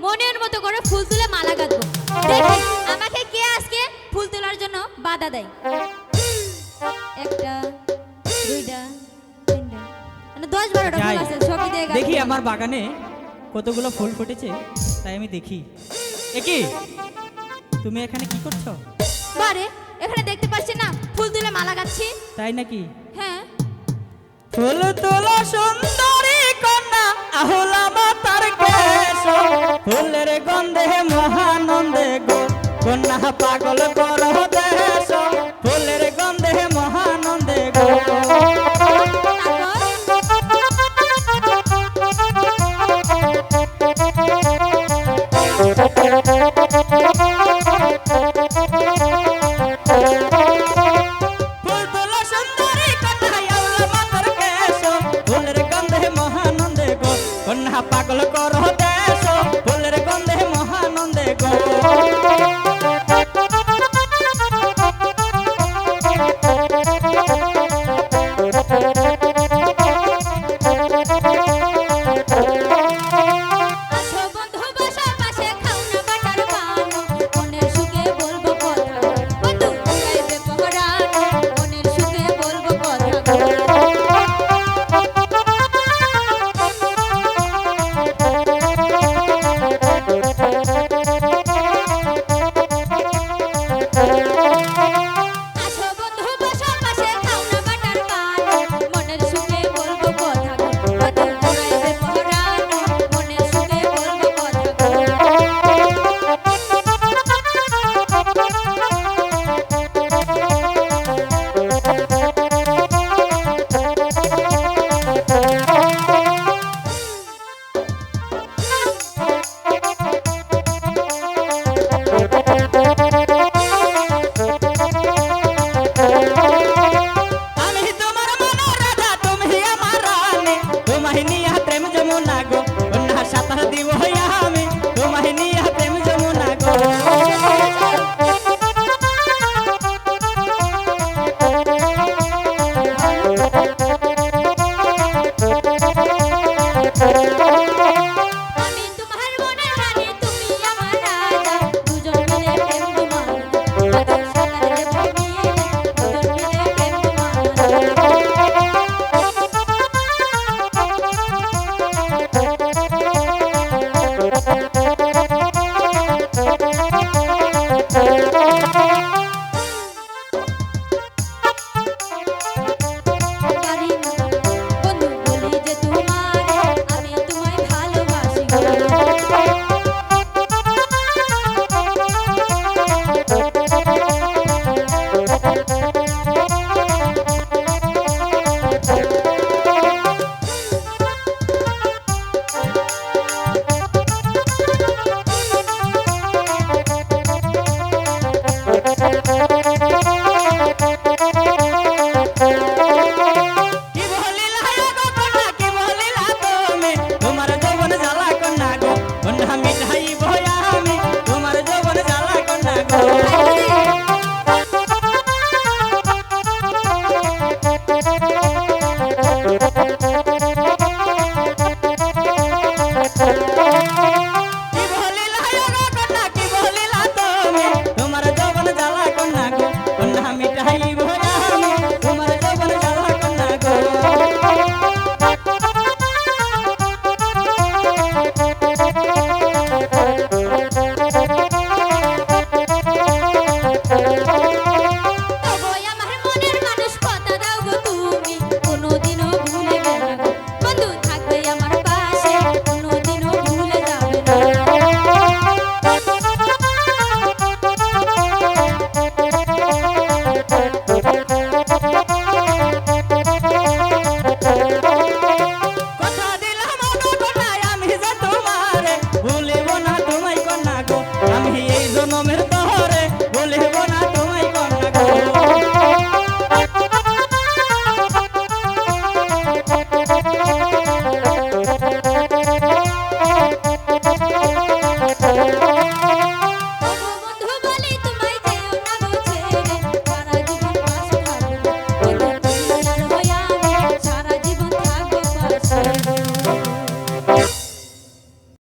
মনের মতো করে ফুল তুলে মালা গাঁথবো। দেখি আমাকে কে আজকে ফুল তোলার জন্য বাধা দেয়। একটা, দুইটা, তিনটা, মানে 10-12টা ফুল আছে, সবই দিয়ে গাঁথবো। দেখি আমার বাগানে কতগুলো ফুল ফুটেছে, তাই আমি দেখি। একি তুমি এখানে কি করছো? বারে এখানে দেখতে পাচ্ছেন না, ফুল তুলে মালা গাচ্ছি। তাই নাকি? হ্যাঁ। ফুল তোলা সুন্দরী কন্যা আহুলা মাতার কেশ, ফুলের গন্ধে মহানন্দে গো কন্যা পাগল করো দেশ, ফুলের গন্ধে মহানন্দে গো। কন্যা পাগল করো দেশ, ফুলের গন্ধে মহানন্দে গো।